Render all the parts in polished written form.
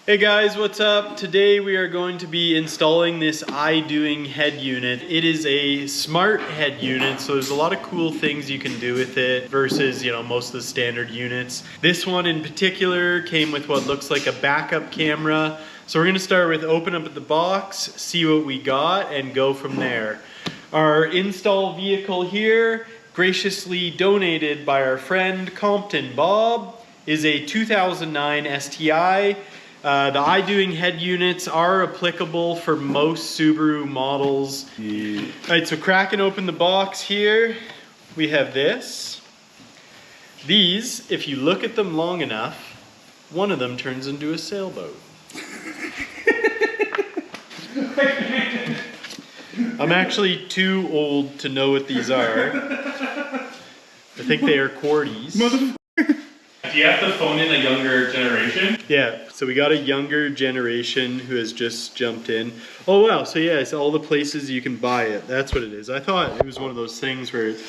Hey guys, what's up? Today we are going to be installing this Idoing head unit. It is a smart head unit, so there's a lot of cool things you can do with it versus, most of the standard units. This one in particular came with what looks like a backup camera. So we're gonna start with open up the box, see what we got, and go from there. Our install vehicle here, graciously donated by our friend Compton Bob, is a 2009 STI. The Idoing head units are applicable for most Subaru models. Yeah. Alright, so cracking open the box here, we have this. These, if you look at them long enough, one of them turns into a sailboat. I'm actually too old to know what these are. I think they are quarties. Do you have to phone in a younger generation? Yeah, so we got a younger generation who has just jumped in. Oh wow, so yeah, it's all the places you can buy it. That's what it is. I thought it was one of those things where it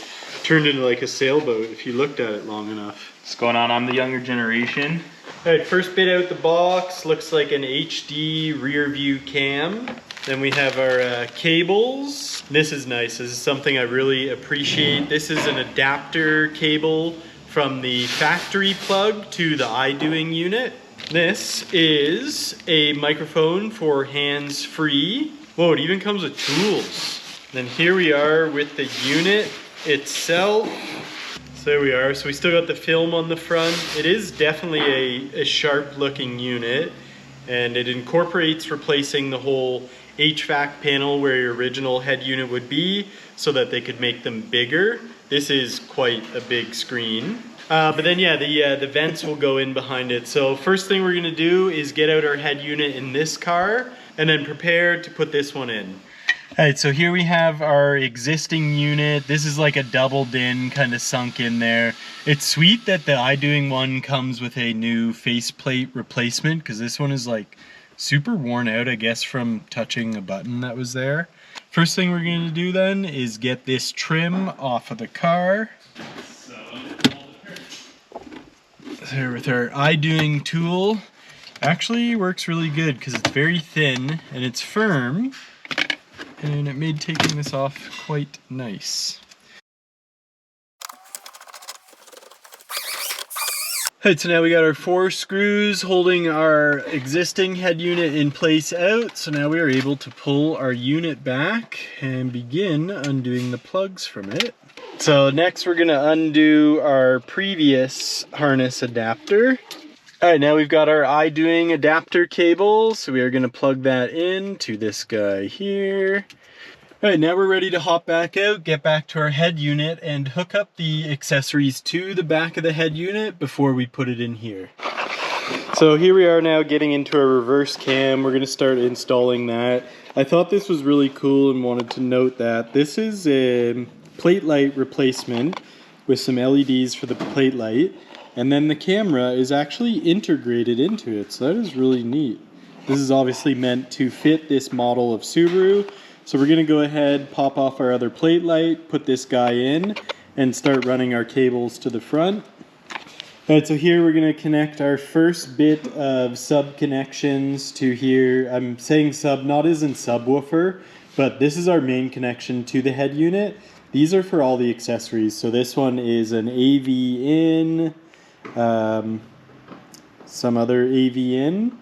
turned into like a sailboat if you looked at it long enough. What's going on? I'm the younger generation. Alright, first bit out the box, looks like an HD rear view cam. Then we have our cables. This is nice, this is something I really appreciate. This is an adapter cable from the factory plug to the Idoing unit. This is a microphone for hands-free. Whoa, it even comes with tools. Then here we are with the unit itself. So there we are, so we still got the film on the front. It is definitely a sharp looking unit, and it incorporates replacing the whole HVAC panel where your original head unit would be so that they could make them bigger. This is quite a big screen. But then yeah, the vents will go in behind it. So first thing we're gonna do is get out our head unit in this car and then prepare to put this one in. Alright, so here we have our existing unit. This is like a doubled in, kind of sunk in there. It's sweet that the Idoing one comes with a new faceplate replacement because this one is like super worn out, I guess, from touching a button that was there. First thing we're going to do then is get this trim off of the car. There with our Idoing tool. Actually works really good because it's very thin and it's firm, and it made taking this off quite nice. Alright, so now we got our 4 screws holding our existing head unit in place out. So now we are able to pull our unit back and begin undoing the plugs from it. So next we're going to undo our previous harness adapter. Alright, now we've got our Idoing adapter cable, so we are going to plug that in to this guy here. Alright, now we're ready to hop back out, get back to our head unit, and hook up the accessories to the back of the head unit before we put it in here. So here we are now getting into our reverse cam. We're going to start installing that. I thought this was really cool and wanted to note that this is a plate light replacement with some LEDs for the plate light, and then the camera is actually integrated into it, so that is really neat. This is obviously meant to fit this model of Subaru. So we're going to go ahead, pop off our other plate light, put this guy in, and start running our cables to the front. Alright, so here we're going to connect our first bit of sub connections to here. I'm saying sub not as in subwoofer, but this is our main connection to the head unit. These are for all the accessories. So this one is an AV in, some other AV in,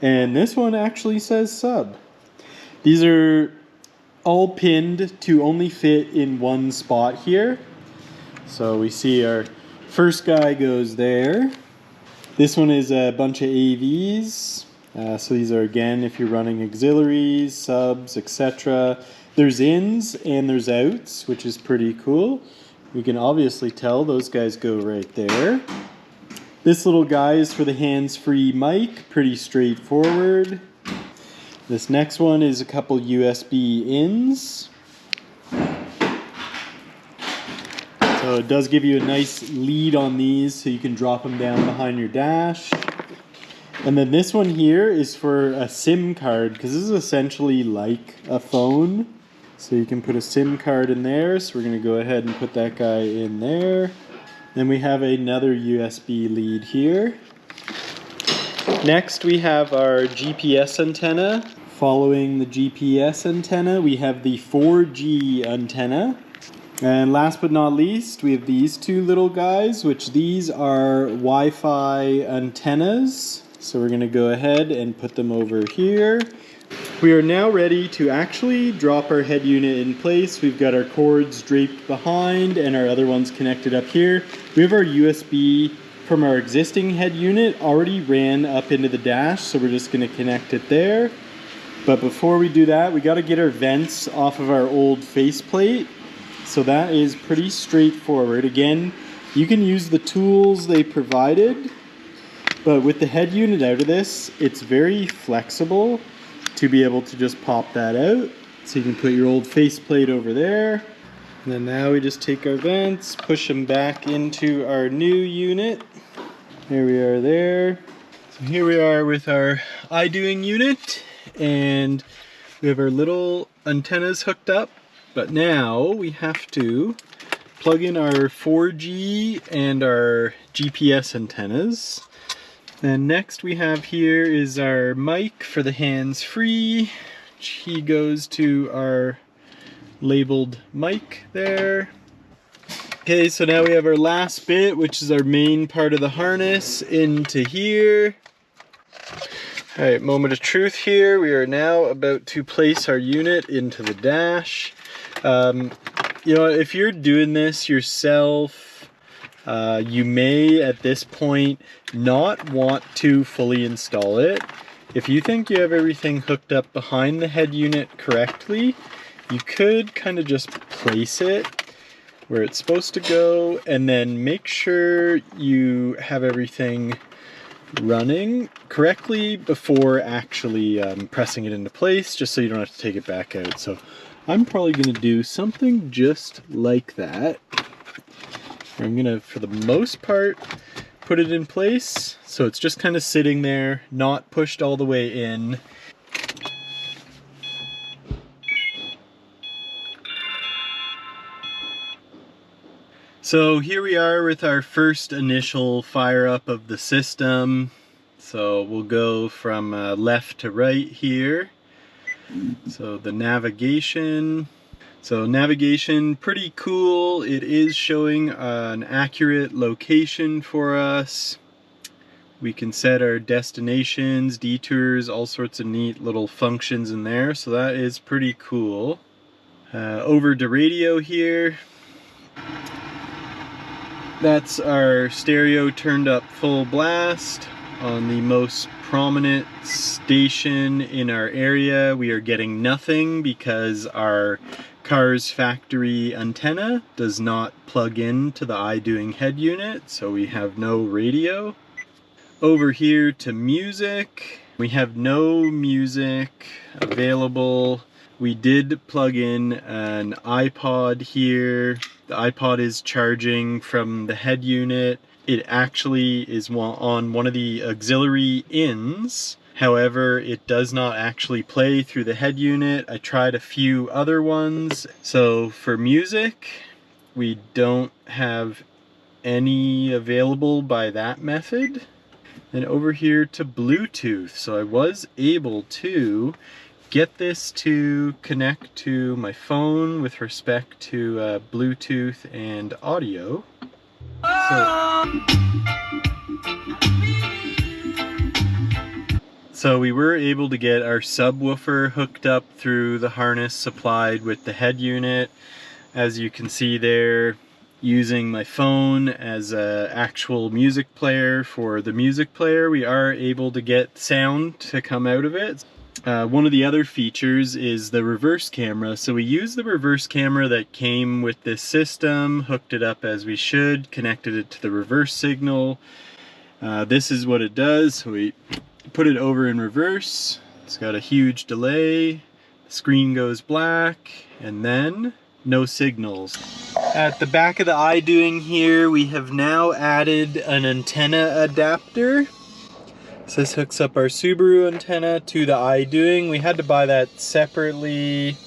and this one actually says sub. These are all pinned to only fit in one spot here. So we see our first guy goes there. This one is a bunch of AVs. So these are, again, if you're running auxiliaries, subs, etc. There's ins and there's outs, which is pretty cool. You can obviously tell those guys go right there. This little guy is for the hands-free mic, pretty straightforward. This next one is a couple USB ins. So it does give you a nice lead on these so you can drop them down behind your dash. And then this one here is for a SIM card, because this is essentially like a phone. So you can put a SIM card in there. So we're going to go ahead and put that guy in there. Then we have another USB lead here. Next we have our GPS antenna. Following the GPS antenna, we have the 4G antenna. And last but not least, we have these two little guys, which these are Wi-Fi antennas. So we're gonna go ahead and put them over here. We are now ready to actually drop our head unit in place. We've got our cords draped behind and our other ones connected up here. We have our USB from our existing head unit already ran up into the dash, so we're just gonna connect it there. But before we do that, we gotta get our vents off of our old faceplate. So that is pretty straightforward. Again, you can use the tools they provided, but with the head unit out of this, it's very flexible to be able to just pop that out. So you can put your old faceplate over there. And then now we just take our vents, push them back into our new unit. There we are there. So here we are with our Idoing unit, and we have our little antennas hooked up, but now we have to plug in our 4G and our GPS antennas. And next we have here is our mic for the hands-free. He goes to our labeled mic there. Okay, so now we have our last bit, which is our main part of the harness, into here. All right, moment of truth here. We are now about to place our unit into the dash. You know, if you're doing this yourself, you may at this point not want to fully install it. If you think you have everything hooked up behind the head unit correctly, you could kind of just place it where it's supposed to go, and then make sure you have everything running correctly before actually pressing it into place, just so you don't have to take it back out. So I'm probably going to do something just like that. I'm gonna, for the most part, put it in place so it's just kind of sitting there, not pushed all the way in. So here we are with our first initial fire up of the system. So we'll go from left to right here. So the navigation. So navigation, pretty cool. It is showing an accurate location for us. We can set our destinations, detours, all sorts of neat little functions in there. So that is pretty cool. Over to radio here. That's our stereo turned up full blast on the most prominent station in our area. We are getting nothing because our car's factory antenna does not plug in to the Idoing head unit, so we have no radio. Over here to music, we have no music available. We did plug in an iPod here. The iPod is charging from the head unit. It actually is on one of the auxiliary ins. However, it does not actually play through the head unit. I tried a few other ones. So for music, we don't have any available by that method. And over here to Bluetooth. So I was able to get this to connect to my phone with respect to Bluetooth and audio. So we were able to get our subwoofer hooked up through the harness supplied with the head unit. As you can see there, using my phone as an actual music player for the music player, we are able to get sound to come out of it. One of the other features is the reverse camera. So we used the reverse camera that came with this system, hooked it up as we should, connected it to the reverse signal. This is what it does. So we put it over in reverse. It's got a huge delay. The screen goes black, and then no signals. At the back of the Idoing here, we have now added an antenna adapter. So this hooks up our Subaru antenna to the Idoing. We had to buy that separately.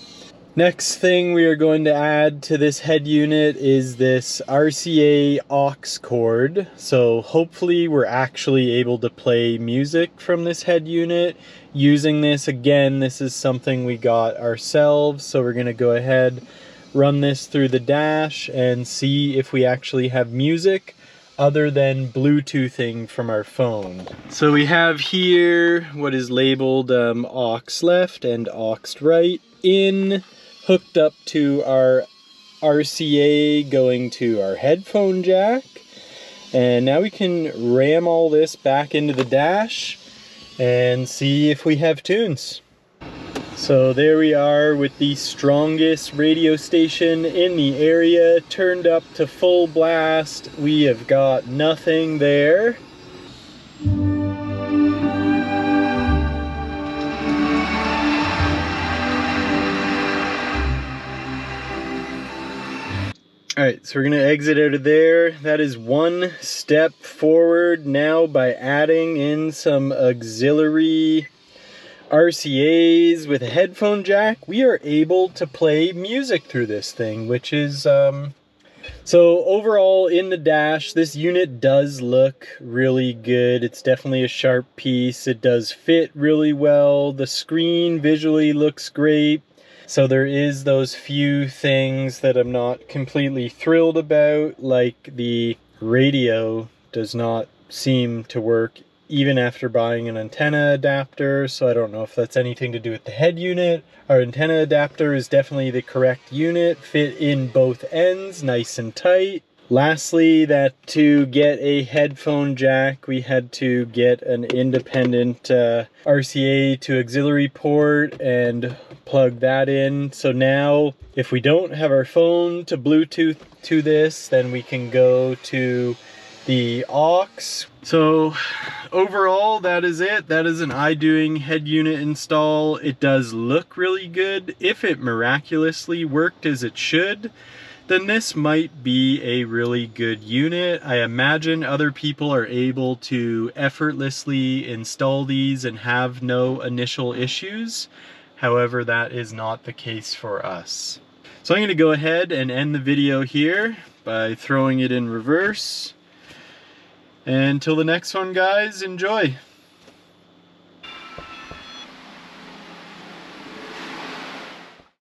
Next thing we are going to add to this head unit is this RCA aux cord. So hopefully we're actually able to play music from this head unit using this. Again, this is something we got ourselves, so we're going to go ahead, run this through the dash and see if we actually have music other than Bluetoothing from our phone. So we have here what is labeled aux left and aux right in, hooked up to our RCA going to our headphone jack. And now we can ram all this back into the dash and see if we have tunes. So there we are with the strongest radio station in the area turned up to full blast. We have got nothing there. Alright, so we're going to exit out of there. That is one step forward. Now by adding in some auxiliary RCAs with a headphone jack, we are able to play music through this thing, which is so overall in the dash, this unit does look really good. It's definitely a sharp piece. It does fit really well. The screen visually looks great. So there is those few things that I'm not completely thrilled about, like the radio does not seem to work even after buying an antenna adapter, so I don't know if that's anything to do with the head unit. Our antenna adapter is definitely the correct unit, fit in both ends, nice and tight. Lastly, that to get a headphone jack, we had to get an independent RCA to auxiliary port and plug that in. So now, if we don't have our phone to Bluetooth to this, then we can go to the aux. So overall, that is it. That is an Idoing head unit install. It does look really good. If it miraculously worked as it should, then this might be a really good unit. I imagine other people are able to effortlessly install these and have no initial issues. However, that is not the case for us. So I'm going to go ahead and end the video here by throwing it in reverse. Until the next one, guys, enjoy.